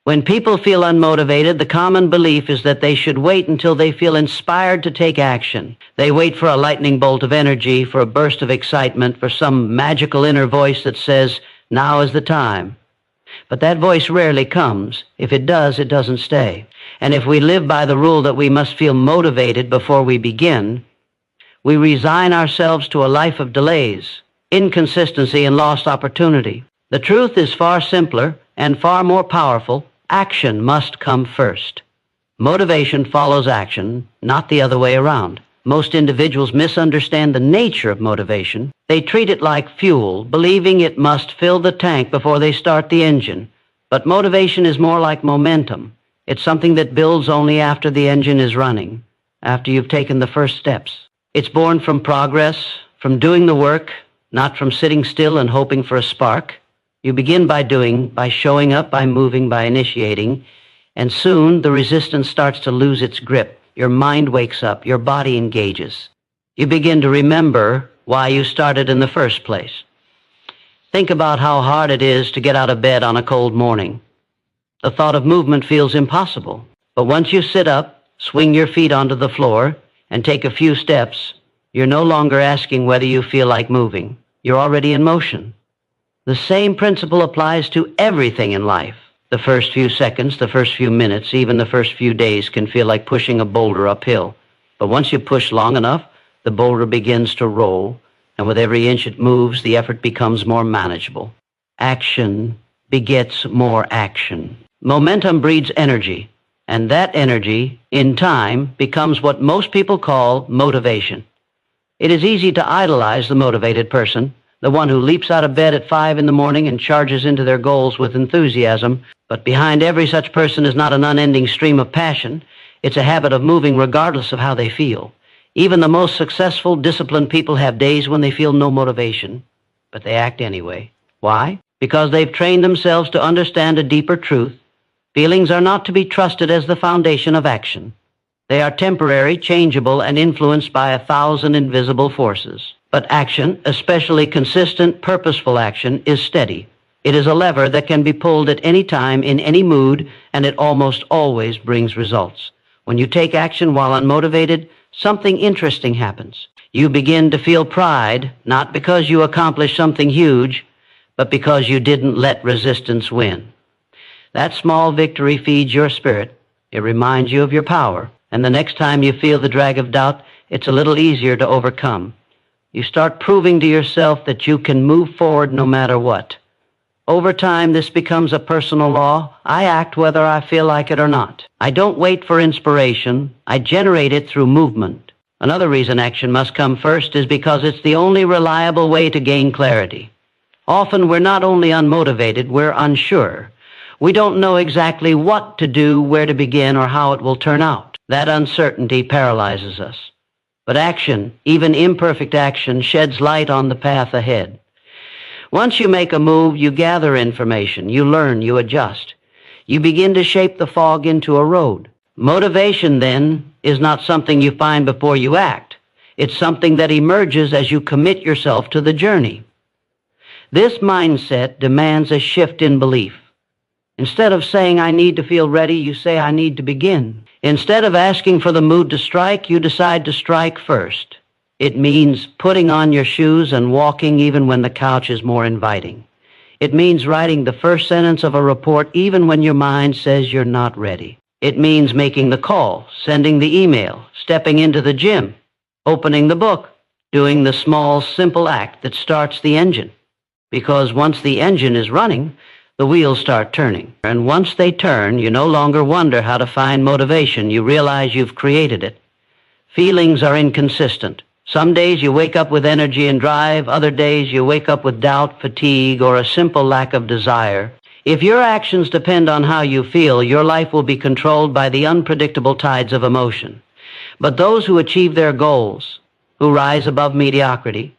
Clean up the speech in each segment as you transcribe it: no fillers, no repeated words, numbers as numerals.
When people feel unmotivated, the common belief is that they should wait until they feel inspired to take action. They wait for a lightning bolt of energy, for a burst of excitement, for some magical inner voice that says, "Now is the time." But that voice rarely comes. If it does, it doesn't stay. And if we live by the rule that we must feel motivated before we begin, we resign ourselves to a life of delays, inconsistency, and lost opportunity. The truth is far simpler and far more powerful. Action must come first. Motivation follows action, not the other way around. Most individuals misunderstand the nature of motivation. They treat it like fuel, believing it must fill the tank before they start the engine. But motivation is more like momentum. It's something that builds only after the engine is running, after you've taken the first steps. It's born from progress, from doing the work, not from sitting still and hoping for a spark. You begin by doing, by showing up, by moving, by initiating, and soon the resistance starts to lose its grip. Your mind wakes up, your body engages. You begin to remember why you started in the first place. Think about how hard it is to get out of bed on a cold morning. The thought of movement feels impossible. But once you sit up, swing your feet onto the floor, and take a few steps, you're no longer asking whether you feel like moving. You're already in motion. The same principle applies to everything in life. The first few seconds, the first few minutes, even the first few days can feel like pushing a boulder uphill. But once you push long enough, the boulder begins to roll, and with every inch it moves, the effort becomes more manageable. Action begets more action. Momentum breeds energy, and that energy, in time, becomes what most people call motivation. It is easy to idolize the motivated person, the one who leaps out of bed at 5 in the morning and charges into their goals with enthusiasm. But behind every such person is not an unending stream of passion. It's a habit of moving regardless of how they feel. Even the most successful, disciplined people have days when they feel no motivation, but they act anyway. Why? Because they've trained themselves to understand a deeper truth. Feelings are not to be trusted as the foundation of action. They are temporary, changeable, and influenced by 1,000 invisible forces. But action, especially consistent, purposeful action, is steady. It is a lever that can be pulled at any time, in any mood, and it almost always brings results. When you take action while unmotivated, something interesting happens. You begin to feel pride, not because you accomplished something huge, but because you didn't let resistance win. That small victory feeds your spirit. It reminds you of your power. And the next time you feel the drag of doubt, it's a little easier to overcome. You start proving to yourself that you can move forward no matter what. Over time, this becomes a personal law. I act whether I feel like it or not. I don't wait for inspiration. I generate it through movement. Another reason action must come first is because it's the only reliable way to gain clarity. Often we're not only unmotivated, we're unsure. We don't know exactly what to do, where to begin, or how it will turn out. That uncertainty paralyzes us. But action, even imperfect action, sheds light on the path ahead. Once you make a move, you gather information, you learn, you adjust. You begin to shape the fog into a road. Motivation, then, is not something you find before you act. It's something that emerges as you commit yourself to the journey. This mindset demands a shift in belief. Instead of saying, "I need to feel ready," you say, "I need to begin." Instead of asking for the mood to strike, you decide to strike first. It means putting on your shoes and walking even when the couch is more inviting. It means writing the first sentence of a report even when your mind says you're not ready. It means making the call, sending the email, stepping into the gym, opening the book, doing the small, simple act that starts the engine. Because once the engine is running, the wheels start turning. And once they turn, you no longer wonder how to find motivation. You realize you've created it. Feelings are inconsistent. Some days you wake up with energy and drive. Other days you wake up with doubt, fatigue, or a simple lack of desire. If your actions depend on how you feel, your life will be controlled by the unpredictable tides of emotion. But those who achieve their goals, who rise above mediocrity,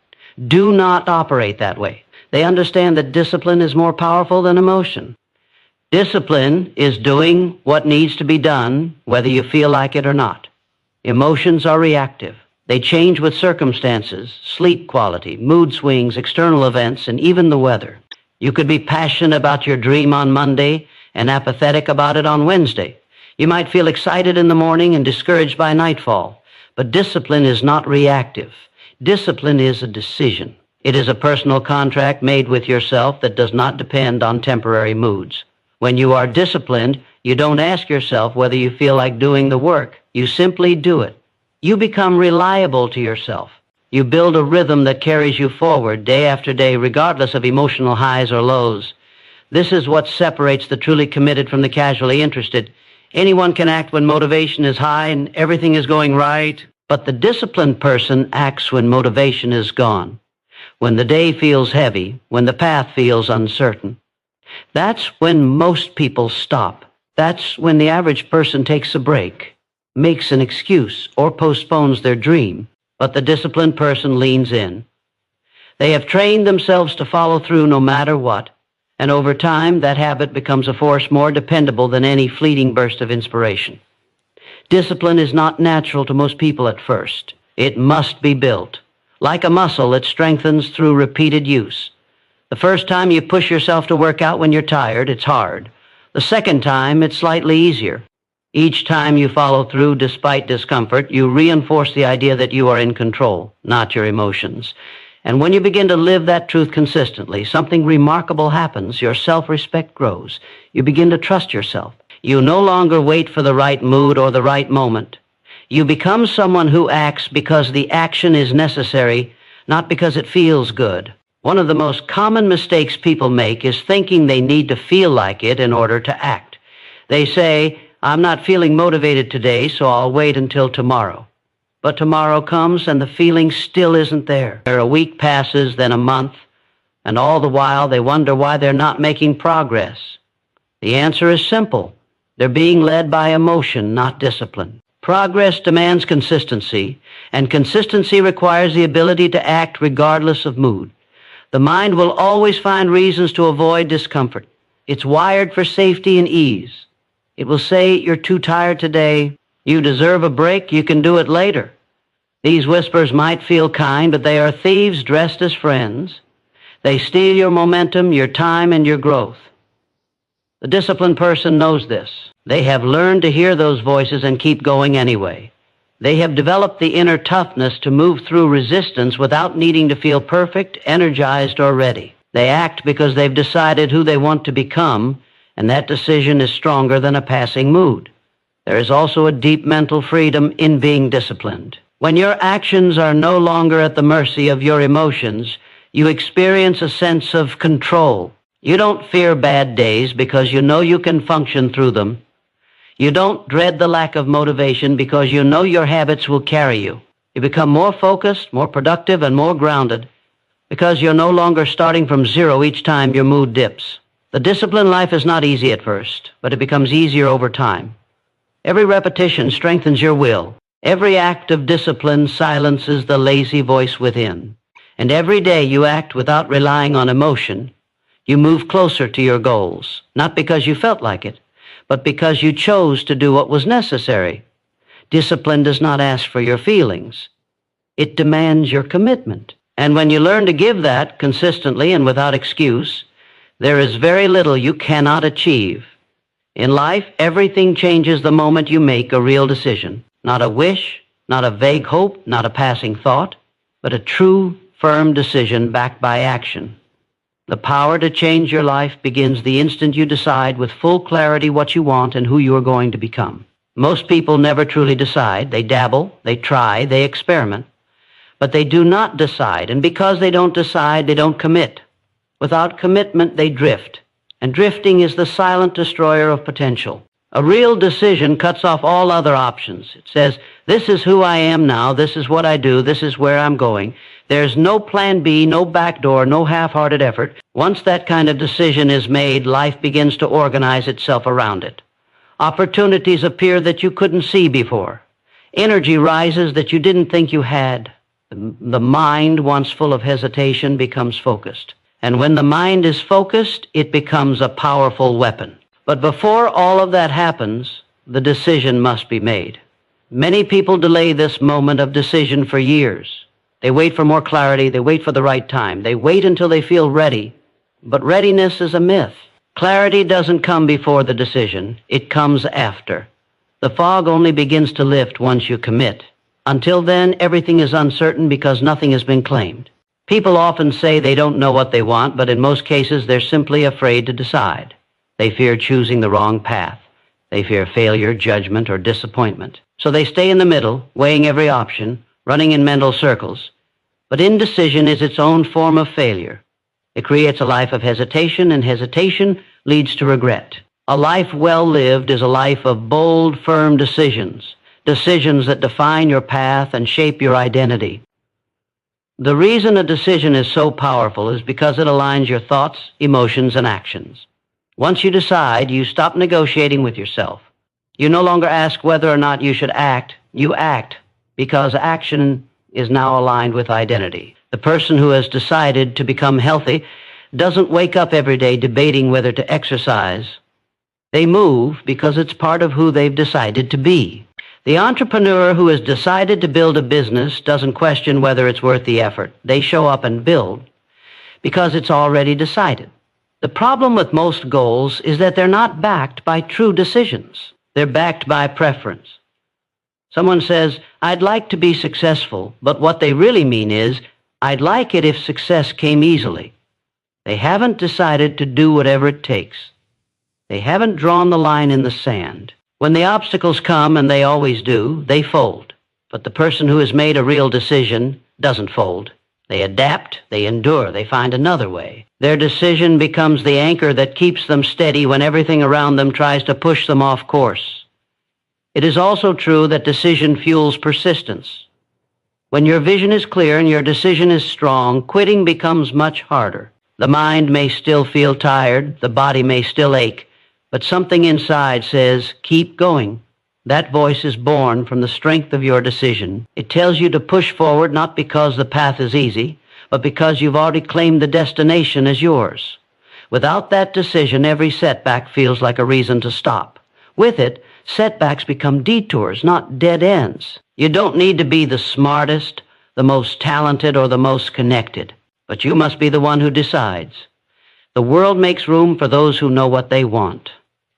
do not operate that way. They understand that discipline is more powerful than emotion. Discipline is doing what needs to be done, whether you feel like it or not. Emotions are reactive. They change with circumstances, sleep quality, mood swings, external events, and even the weather. You could be passionate about your dream on Monday and apathetic about it on Wednesday. You might feel excited in the morning and discouraged by nightfall. But discipline is not reactive. Discipline is a decision. It is a personal contract made with yourself that does not depend on temporary moods. When you are disciplined, you don't ask yourself whether you feel like doing the work. You simply do it. You become reliable to yourself. You build a rhythm that carries you forward day after day, regardless of emotional highs or lows. This is what separates the truly committed from the casually interested. Anyone can act when motivation is high and everything is going right, but the disciplined person acts when motivation is gone, when the day feels heavy, when the path feels uncertain. That's when most people stop. That's when the average person takes a break, makes an excuse, or postpones their dream. But the disciplined person leans in. They have trained themselves to follow through no matter what, and over time that habit becomes a force more dependable than any fleeting burst of inspiration. Discipline is not natural to most people at first. It must be built. Like a muscle, it strengthens through repeated use. The first time you push yourself to work out when you're tired, it's hard. The second time, it's slightly easier. Each time you follow through despite discomfort, you reinforce the idea that you are in control, not your emotions. And when you begin to live that truth consistently, something remarkable happens. Your self-respect grows. You begin to trust yourself. You no longer wait for the right mood or the right moment. You become someone who acts because the action is necessary, not because it feels good. One of the most common mistakes people make is thinking they need to feel like it in order to act. They say, "I'm not feeling motivated today, so I'll wait until tomorrow." But tomorrow comes and the feeling still isn't there. A week passes, then a month, and all the while they wonder why they're not making progress. The answer is simple. They're being led by emotion, not discipline. Progress demands consistency, and consistency requires the ability to act regardless of mood. The mind will always find reasons to avoid discomfort. It's wired for safety and ease. It will say, "You're too tired today. You deserve a break. You can do it later." These whispers might feel kind, but they are thieves dressed as friends. They steal your momentum, your time, and your growth. The disciplined person knows this. They have learned to hear those voices and keep going anyway. They have developed the inner toughness to move through resistance without needing to feel perfect, energized, or ready. They act because they've decided who they want to become, and that decision is stronger than a passing mood. There is also a deep mental freedom in being disciplined. When your actions are no longer at the mercy of your emotions, you experience a sense of control. You don't fear bad days because you know you can function through them. You don't dread the lack of motivation because you know your habits will carry you. You become more focused, more productive, and more grounded because you're no longer starting from zero each time your mood dips. The disciplined life is not easy at first, but it becomes easier over time. Every repetition strengthens your will. Every act of discipline silences the lazy voice within. And every day you act without relying on emotion. You move closer to your goals, not because you felt like it, but because you chose to do what was necessary. Discipline does not ask for your feelings. It demands your commitment. And when you learn to give that consistently and without excuse, there is very little you cannot achieve. In life, everything changes the moment you make a real decision. Not a wish, not a vague hope, not a passing thought, but a true, firm decision backed by action. The power to change your life begins the instant you decide with full clarity what you want and who you are going to become. Most people never truly decide. They dabble, they try, they experiment, but they do not decide. And because they don't decide, they don't commit. Without commitment, they drift. And drifting is the silent destroyer of potential. A real decision cuts off all other options. It says, "This is who I am now, this is what I do, this is where I'm going." There's no plan B, no backdoor, no half-hearted effort. Once that kind of decision is made, life begins to organize itself around it. Opportunities appear that you couldn't see before. Energy rises that you didn't think you had. The mind, once full of hesitation, becomes focused. And when the mind is focused, it becomes a powerful weapon. But before all of that happens, the decision must be made. Many people delay this moment of decision for years. They wait for more clarity. They wait for the right time. They wait until they feel ready. But readiness is a myth. Clarity doesn't come before the decision. It comes after. The fog only begins to lift once you commit. Until then, everything is uncertain because nothing has been claimed. People often say they don't know what they want, but in most cases they're simply afraid to decide. They fear choosing the wrong path. They fear failure, judgment, or disappointment. So they stay in the middle, weighing every option, running in mental circles. But indecision is its own form of failure. It creates a life of hesitation, and hesitation leads to regret. A life well lived is a life of bold, firm decisions, decisions that define your path and shape your identity. The reason a decision is so powerful is because it aligns your thoughts, emotions, and actions. Once you decide, you stop negotiating with yourself. You no longer ask whether or not you should act. You act because action is now aligned with identity. The person who has decided to become healthy doesn't wake up every day debating whether to exercise. They move because it's part of who they've decided to be. The entrepreneur who has decided to build a business doesn't question whether it's worth the effort. They show up and build because it's already decided. The problem with most goals is that they're not backed by true decisions. They're backed by preference. Someone says, "I'd like to be successful," but what they really mean is, "I'd like it if success came easily." They haven't decided to do whatever it takes. They haven't drawn the line in the sand. When the obstacles come, and they always do, they fold. But the person who has made a real decision doesn't fold. They adapt, they endure, they find another way. Their decision becomes the anchor that keeps them steady when everything around them tries to push them off course. It is also true that decision fuels persistence. When your vision is clear and your decision is strong, quitting becomes much harder. The mind may still feel tired, the body may still ache, but something inside says, "Keep going." That voice is born from the strength of your decision. It tells you to push forward not because the path is easy, but because you've already claimed the destination as yours. Without that decision, every setback feels like a reason to stop. With it, setbacks become detours, not dead ends. You don't need to be the smartest, the most talented, or the most connected, but you must be the one who decides. The world makes room for those who know what they want.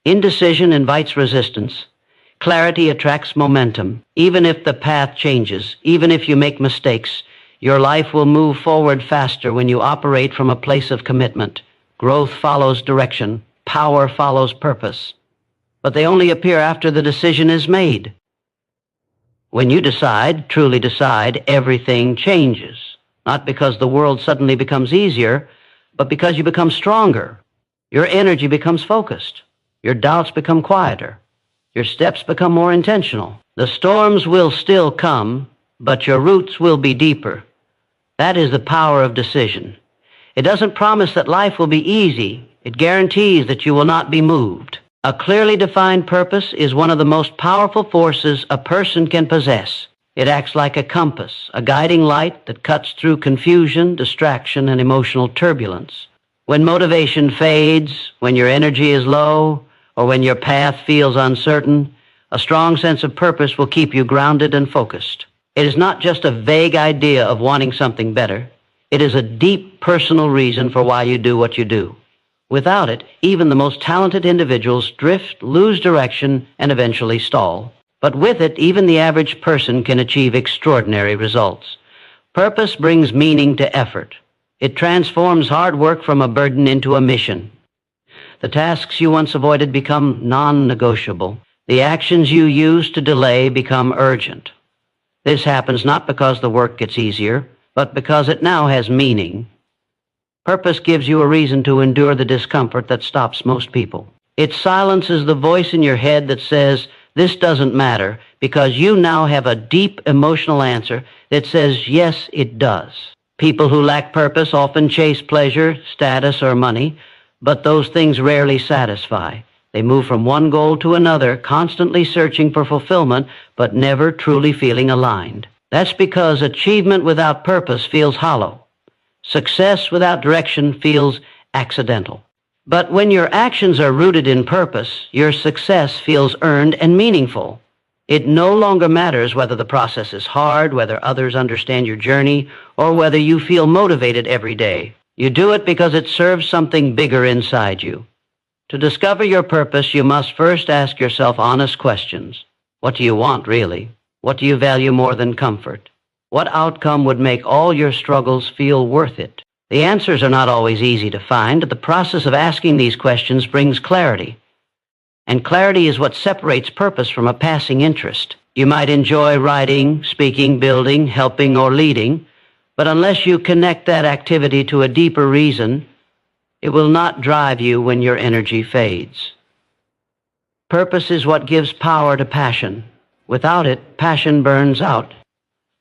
Indecision invites resistance. Clarity attracts momentum. Even if the path changes, even if you make mistakes, your life will move forward faster when you operate from a place of commitment. Growth follows direction. Power follows purpose. But they only appear after the decision is made. When you decide, truly decide, everything changes. Not because the world suddenly becomes easier, but because you become stronger. Your energy becomes focused. Your doubts become quieter. Your steps become more intentional. The storms will still come, but your roots will be deeper. That is the power of decision. It doesn't promise that life will be easy. It guarantees that you will not be moved. A clearly defined purpose is one of the most powerful forces a person can possess. It acts like a compass, a guiding light that cuts through confusion, distraction, and emotional turbulence. When motivation fades, when your energy is low, or when your path feels uncertain, a strong sense of purpose will keep you grounded and focused. It is not just a vague idea of wanting something better. It is a deep personal reason for why you do what you do. Without it, even the most talented individuals drift, lose direction, and eventually stall. But with it, even the average person can achieve extraordinary results. Purpose brings meaning to effort. It transforms hard work from a burden into a mission. The tasks you once avoided become non-negotiable. The actions you used to delay become urgent. This happens not because the work gets easier, but because it now has meaning. Purpose gives you a reason to endure the discomfort that stops most people. It silences the voice in your head that says, "This doesn't matter," because you now have a deep emotional answer that says, "Yes, it does." People who lack purpose often chase pleasure, status, or money, but those things rarely satisfy. They move from one goal to another, constantly searching for fulfillment, but never truly feeling aligned. That's because achievement without purpose feels hollow. Success without direction feels accidental. But when your actions are rooted in purpose, your success feels earned and meaningful. It no longer matters whether the process is hard, whether others understand your journey, or whether you feel motivated every day. You do it because it serves something bigger inside you. To discover your purpose, you must first ask yourself honest questions. What do you want, really? What do you value more than comfort? What outcome would make all your struggles feel worth it? The answers are not always easy to find, but the process of asking these questions brings clarity. And clarity is what separates purpose from a passing interest. You might enjoy writing, speaking, building, helping, or leading, but unless you connect that activity to a deeper reason, it will not drive you when your energy fades. Purpose is what gives power to passion. Without it, passion burns out.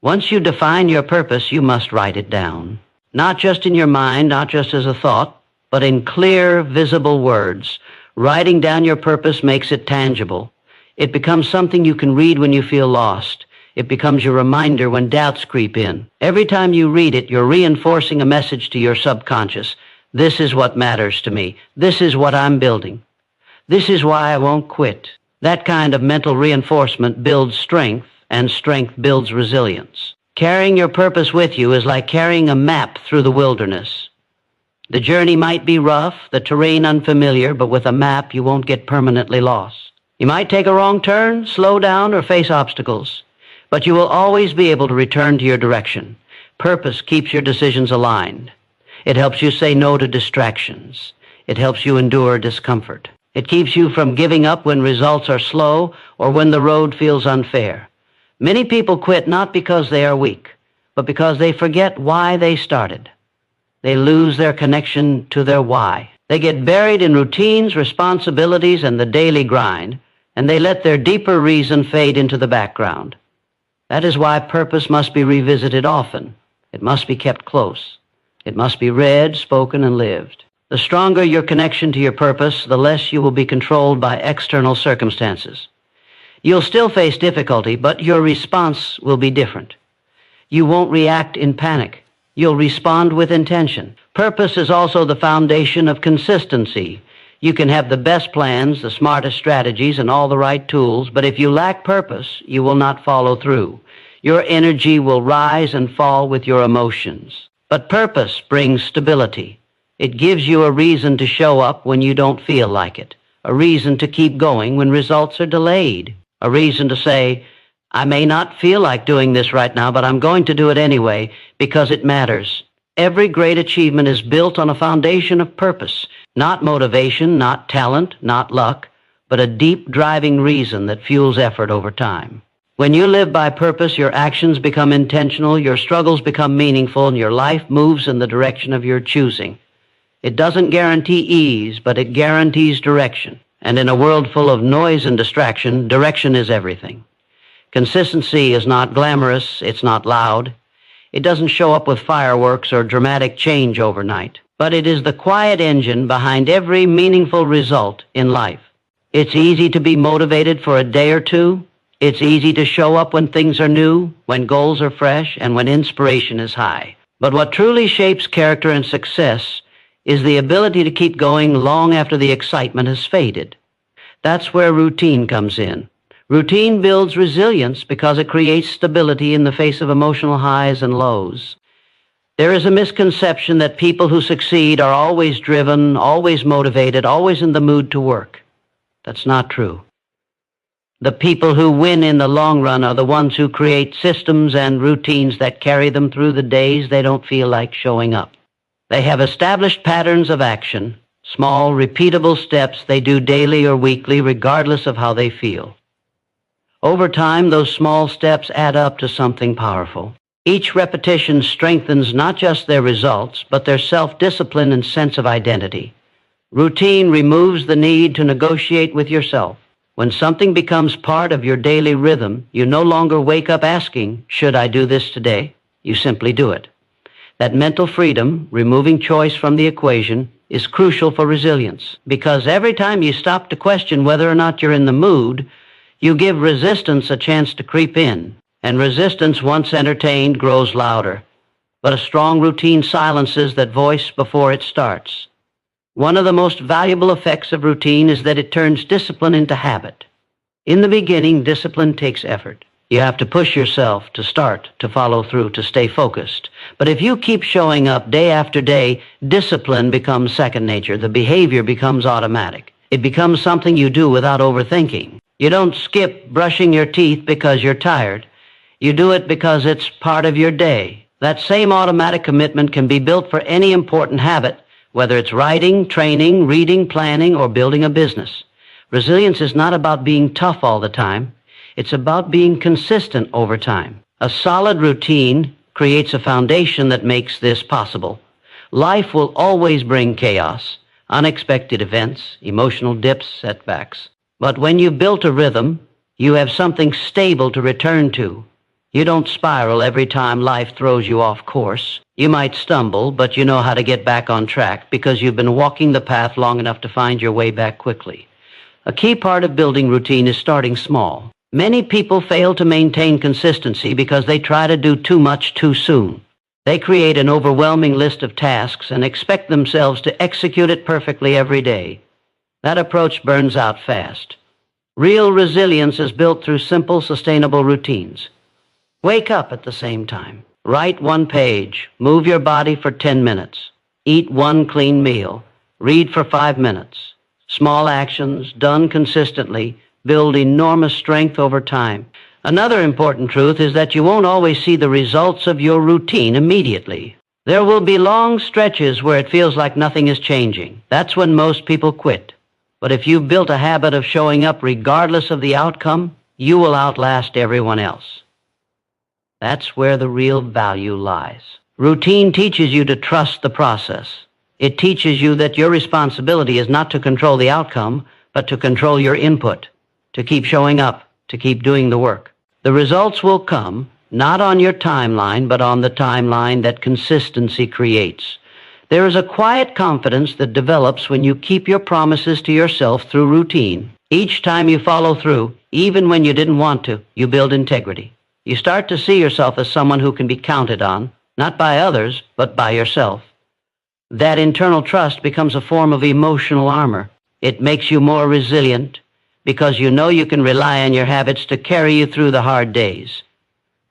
Once you define your purpose, you must write it down. Not just in your mind, not just as a thought, but in clear, visible words. Writing down your purpose makes it tangible. It becomes something you can read when you feel lost. It becomes your reminder when doubts creep in. Every time you read it, you're reinforcing a message to your subconscious. This is what matters to me. This is what I'm building. This is why I won't quit. That kind of mental reinforcement builds strength, and strength builds resilience. Carrying your purpose with you is like carrying a map through the wilderness. The journey might be rough, the terrain unfamiliar, but with a map you won't get permanently lost. You might take a wrong turn, slow down, or face obstacles, but you will always be able to return to your direction. Purpose keeps your decisions aligned. It helps you say no to distractions. It helps you endure discomfort. It keeps you from giving up when results are slow or when the road feels unfair. Many people quit not because they are weak, but because they forget why they started. They lose their connection to their why. They get buried in routines, responsibilities, and the daily grind, and they let their deeper reason fade into the background. That is why purpose must be revisited often. It must be kept close. It must be read, spoken, and lived. The stronger your connection to your purpose, the less you will be controlled by external circumstances. You'll still face difficulty, but your response will be different. You won't react in panic. You'll respond with intention. Purpose is also the foundation of consistency. You can have the best plans, the smartest strategies, and all the right tools, but if you lack purpose, you will not follow through. Your energy will rise and fall with your emotions. But purpose brings stability. It gives you a reason to show up when you don't feel like it, a reason to keep going when results are delayed, a reason to say, I may not feel like doing this right now, but I'm going to do it anyway because it matters. Every great achievement is built on a foundation of purpose, not motivation, not talent, not luck, but a deep driving reason that fuels effort over time. When you live by purpose, your actions become intentional, your struggles become meaningful, and your life moves in the direction of your choosing. It doesn't guarantee ease, but it guarantees direction. And in a world full of noise and distraction, direction is everything. Consistency is not glamorous, it's not loud. It doesn't show up with fireworks or dramatic change overnight. But it is the quiet engine behind every meaningful result in life. It's easy to be motivated for a day or two. It's easy to show up when things are new, when goals are fresh, and when inspiration is high. But what truly shapes character and success is the ability to keep going long after the excitement has faded. That's where routine comes in. Routine builds resilience because it creates stability in the face of emotional highs and lows. There is a misconception that people who succeed are always driven, always motivated, always in the mood to work. That's not true. The people who win in the long run are the ones who create systems and routines that carry them through the days they don't feel like showing up. They have established patterns of action, small, repeatable steps they do daily or weekly, regardless of how they feel. Over time, those small steps add up to something powerful. Each repetition strengthens not just their results, but their self-discipline and sense of identity. Routine removes the need to negotiate with yourself. When something becomes part of your daily rhythm, you no longer wake up asking, should I do this today? You simply do it. That mental freedom, removing choice from the equation, is crucial for resilience, because every time you stop to question whether or not you're in the mood, you give resistance a chance to creep in, and resistance, once entertained, grows louder. But a strong routine silences that voice before it starts. One of the most valuable effects of routine is that it turns discipline into habit. In the beginning, discipline takes effort. You have to push yourself to start, to follow through, to stay focused. But if you keep showing up day after day, discipline becomes second nature. The behavior becomes automatic. It becomes something you do without overthinking. You don't skip brushing your teeth because you're tired. You do it because it's part of your day. That same automatic commitment can be built for any important habit, whether it's writing, training, reading, planning, or building a business. Resilience is not about being tough all the time. It's about being consistent over time. A solid routine creates a foundation that makes this possible. Life will always bring chaos, unexpected events, emotional dips, setbacks. But when you've built a rhythm, you have something stable to return to. You don't spiral every time life throws you off course. You might stumble, but you know how to get back on track because you've been walking the path long enough to find your way back quickly. A key part of building routine is starting small. Many people fail to maintain consistency because they try to do too much too soon. They create an overwhelming list of tasks and expect themselves to execute it perfectly every day. That approach burns out fast. Real resilience is built through simple, sustainable routines. Wake up at the same time. Write one page. Move your body for 10 minutes. Eat one clean meal. Read for 5 minutes. Small actions, done consistently, build enormous strength over time. Another important truth is that you won't always see the results of your routine immediately. There will be long stretches where it feels like nothing is changing. That's when most people quit. But if you've built a habit of showing up regardless of the outcome, you will outlast everyone else. That's where the real value lies. Routine teaches you to trust the process. It teaches you that your responsibility is not to control the outcome, but to control your input, to keep showing up, to keep doing the work. The results will come, not on your timeline, but on the timeline that consistency creates. There is a quiet confidence that develops when you keep your promises to yourself through routine. Each time you follow through, even when you didn't want to, you build integrity. You start to see yourself as someone who can be counted on, not by others, but by yourself. That internal trust becomes a form of emotional armor. It makes you more resilient because you know you can rely on your habits to carry you through the hard days.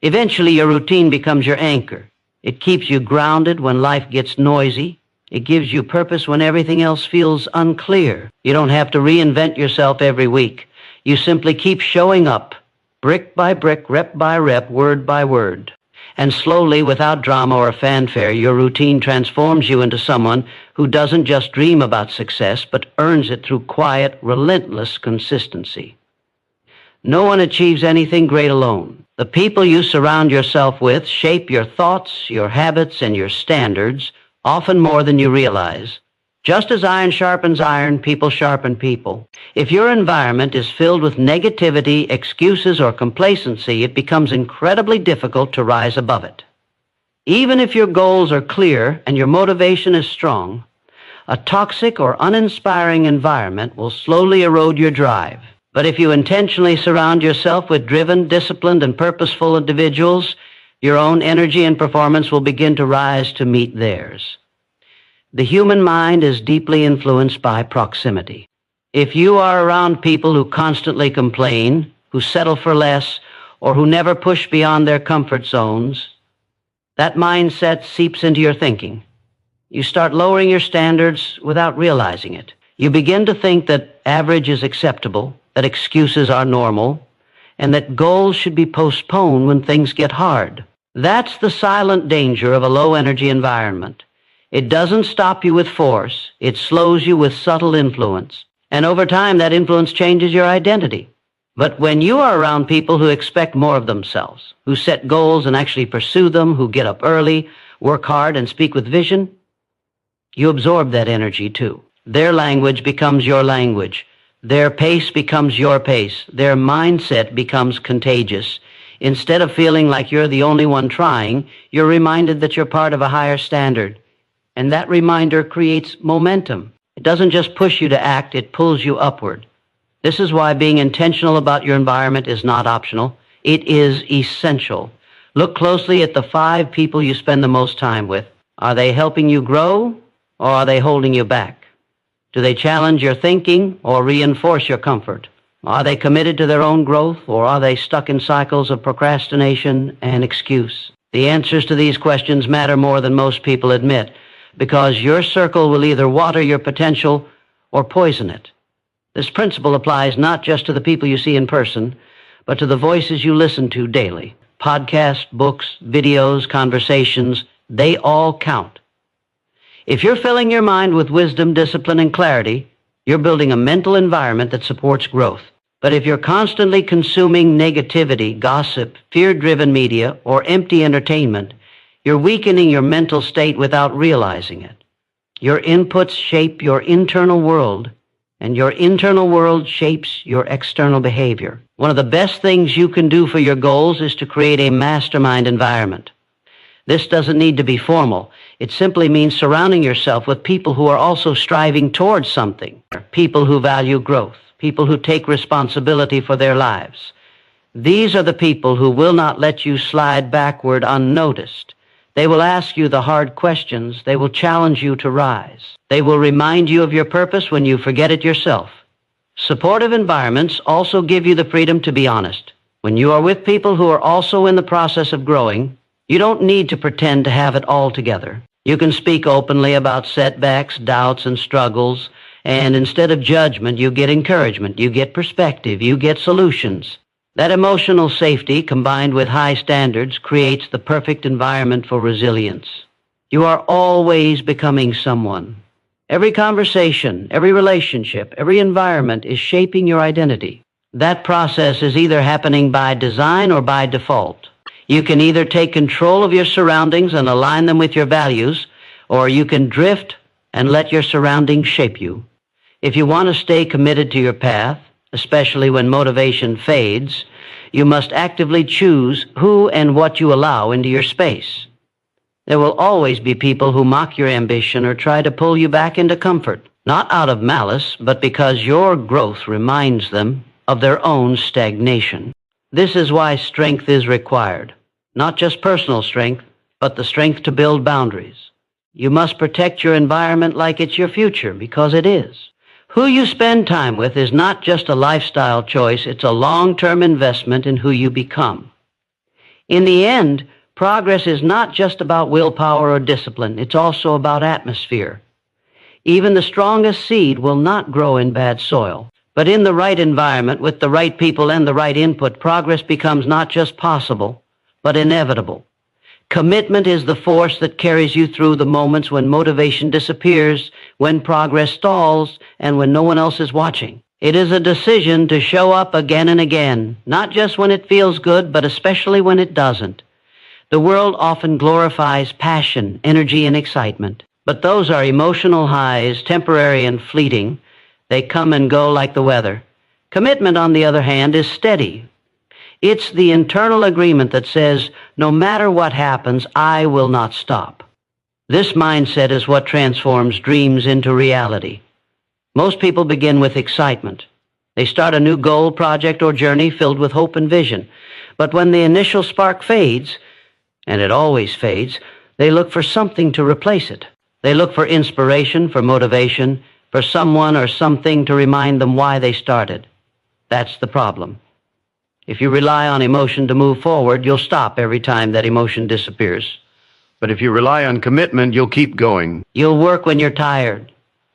Eventually, your routine becomes your anchor. It keeps you grounded when life gets noisy. It gives you purpose when everything else feels unclear. You don't have to reinvent yourself every week. You simply keep showing up, brick by brick, rep by rep, word by word. And slowly, without drama or fanfare, your routine transforms you into someone who doesn't just dream about success, but earns it through quiet, relentless consistency. No one achieves anything great alone. The people you surround yourself with shape your thoughts, your habits, and your standards, often more than you realize. Just as iron sharpens iron, people sharpen people. If your environment is filled with negativity, excuses, or complacency, it becomes incredibly difficult to rise above it. Even if your goals are clear and your motivation is strong, a toxic or uninspiring environment will slowly erode your drive. But if you intentionally surround yourself with driven, disciplined, and purposeful individuals, your own energy and performance will begin to rise to meet theirs. The human mind is deeply influenced by proximity. If you are around people who constantly complain, who settle for less, or who never push beyond their comfort zones, that mindset seeps into your thinking. You start lowering your standards without realizing it. You begin to think that average is acceptable, that excuses are normal, and that goals should be postponed when things get hard. That's the silent danger of a low-energy environment. It doesn't stop you with force. It slows you with subtle influence. And over time, that influence changes your identity. But when you are around people who expect more of themselves, who set goals and actually pursue them, who get up early, work hard, and speak with vision, you absorb that energy too. Their language becomes your language. Their pace becomes your pace. Their mindset becomes contagious. Instead of feeling like you're the only one trying, you're reminded that you're part of a higher standard. And that reminder creates momentum. It doesn't just push you to act, it pulls you upward. This is why being intentional about your environment is not optional. It is essential. Look closely at the 5 people you spend the most time with. Are they helping you grow, or are they holding you back? Do they challenge your thinking or reinforce your comfort? Are they committed to their own growth, or are they stuck in cycles of procrastination and excuse? The answers to these questions matter more than most people admit, because your circle will either water your potential or poison it. This principle applies not just to the people you see in person, but to the voices you listen to daily. Podcasts, books, videos, conversations, they all count. If you're filling your mind with wisdom, discipline, and clarity, you're building a mental environment that supports growth. But if you're constantly consuming negativity, gossip, fear-driven media, or empty entertainment, you're weakening your mental state without realizing it. Your inputs shape your internal world, and your internal world shapes your external behavior. One of the best things you can do for your goals is to create a mastermind environment. This doesn't need to be formal. It simply means surrounding yourself with people who are also striving towards something, people who value growth, people who take responsibility for their lives. These are the people who will not let you slide backward unnoticed. They will ask you the hard questions. They will challenge you to rise. They will remind you of your purpose when you forget it yourself. Supportive environments also give you the freedom to be honest. When you are with people who are also in the process of growing, you don't need to pretend to have it all together. You can speak openly about setbacks, doubts, and struggles, and instead of judgment, you get encouragement, you get perspective, you get solutions. That emotional safety, combined with high standards, creates the perfect environment for resilience. You are always becoming someone. Every conversation, every relationship, every environment is shaping your identity. That process is either happening by design or by default. You can either take control of your surroundings and align them with your values, or you can drift and let your surroundings shape you. If you want to stay committed to your path, especially when motivation fades, you must actively choose who and what you allow into your space. There will always be people who mock your ambition or try to pull you back into comfort, not out of malice, but because your growth reminds them of their own stagnation. This is why strength is required. Not just personal strength, but the strength to build boundaries. You must protect your environment like it's your future, because it is. Who you spend time with is not just a lifestyle choice, it's a long-term investment in who you become. In the end, progress is not just about willpower or discipline, it's also about atmosphere. Even the strongest seed will not grow in bad soil. But in the right environment, with the right people and the right input, progress becomes not just possible, but inevitable. Commitment is the force that carries you through the moments when motivation disappears, when progress stalls, and when no one else is watching. It is a decision to show up again and again, not just when it feels good, but especially when it doesn't. The world often glorifies passion, energy, and excitement, but those are emotional highs, temporary and fleeting. They come and go like the weather. Commitment, on the other hand, is steady. It's the internal agreement that says, no matter what happens, I will not stop. This mindset is what transforms dreams into reality. Most people begin with excitement. They start a new goal, project, or journey filled with hope and vision. But when the initial spark fades, and it always fades, they look for something to replace it. They look for inspiration, for motivation, for someone or something to remind them why they started. That's the problem. If you rely on emotion to move forward, you'll stop every time that emotion disappears. But if you rely on commitment, you'll keep going. You'll work when you're tired.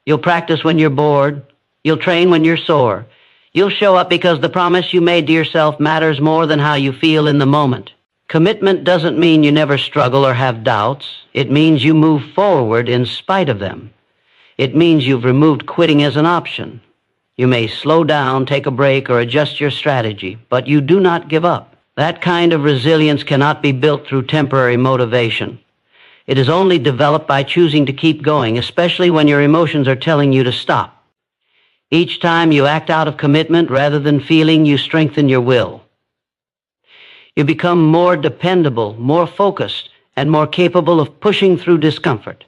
You'll practice when you're bored. You'll train when you're sore. You'll show up because the promise you made to yourself matters more than how you feel in the moment. Commitment doesn't mean you never struggle or have doubts. It means you move forward in spite of them. It means you've removed quitting as an option. You may slow down, take a break, or adjust your strategy, but you do not give up. That kind of resilience cannot be built through temporary motivation. It is only developed by choosing to keep going, especially when your emotions are telling you to stop. Each time you act out of commitment rather than feeling, you strengthen your will. You become more dependable, more focused, and more capable of pushing through discomfort.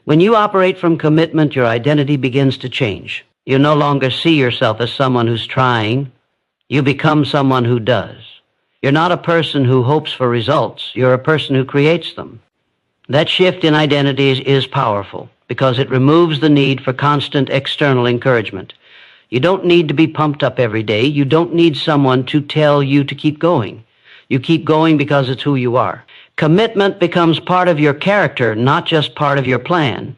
When you operate from commitment, your identity begins to change. You no longer see yourself as someone who's trying. You become someone who does. You're not a person who hopes for results. You're a person who creates them. That shift in identities is powerful because it removes the need for constant external encouragement. You don't need to be pumped up every day. You don't need someone to tell you to keep going. You keep going because it's who you are. Commitment becomes part of your character, not just part of your plan.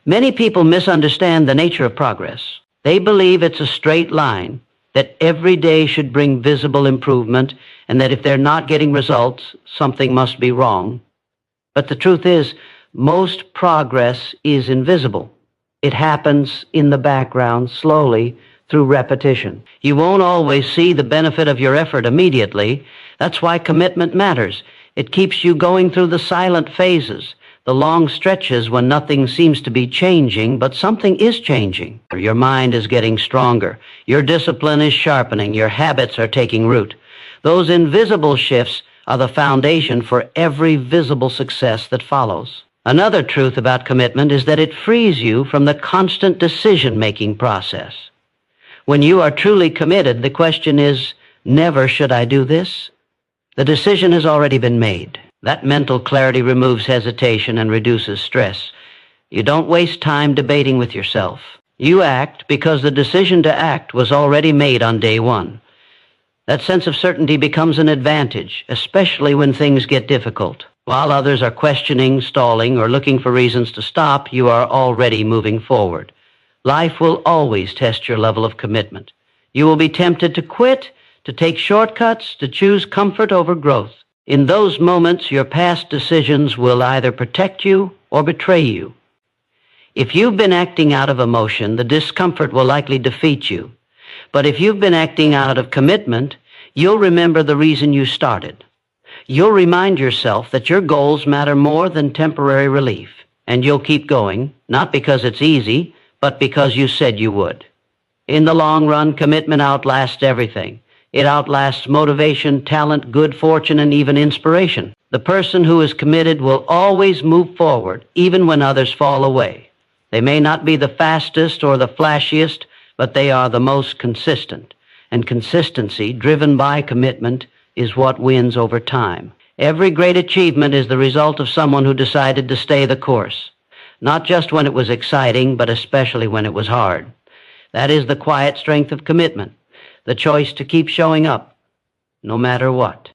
Many people misunderstand the nature of progress. They believe it's a straight line, that every day should bring visible improvement, and that if they're not getting results, something must be wrong. But the truth is, most progress is invisible. It happens in the background, slowly, through repetition. You won't always see the benefit of your effort immediately. That's why commitment matters. It keeps you going through the silent phases, the long stretches when nothing seems to be changing, but something is changing. Your mind is getting stronger. Your discipline is sharpening. Your habits are taking root. Those invisible shifts are the foundation for every visible success that follows. Another truth about commitment is that it frees you from the constant decision-making process. When you are truly committed, the question is, never should I do this? The decision has already been made. That mental clarity removes hesitation and reduces stress. You don't waste time debating with yourself. You act because the decision to act was already made on day one. That sense of certainty becomes an advantage, especially when things get difficult. While others are questioning, stalling, or looking for reasons to stop, you are already moving forward. Life will always test your level of commitment. You will be tempted to quit, to take shortcuts, to choose comfort over growth. In those moments, your past decisions will either protect you or betray you. If you've been acting out of emotion, the discomfort will likely defeat you. But if you've been acting out of commitment, you'll remember the reason you started. You'll remind yourself that your goals matter more than temporary relief, and you'll keep going, not because it's easy, but because you said you would. In the long run, commitment outlasts everything. It outlasts motivation, talent, good fortune, and even inspiration. The person who is committed will always move forward, even when others fall away. They may not be the fastest or the flashiest, but they are the most consistent. And consistency, driven by commitment, is what wins over time. Every great achievement is the result of someone who decided to stay the course. Not just when it was exciting, but especially when it was hard. That is the quiet strength of commitment, the choice to keep showing up, no matter what.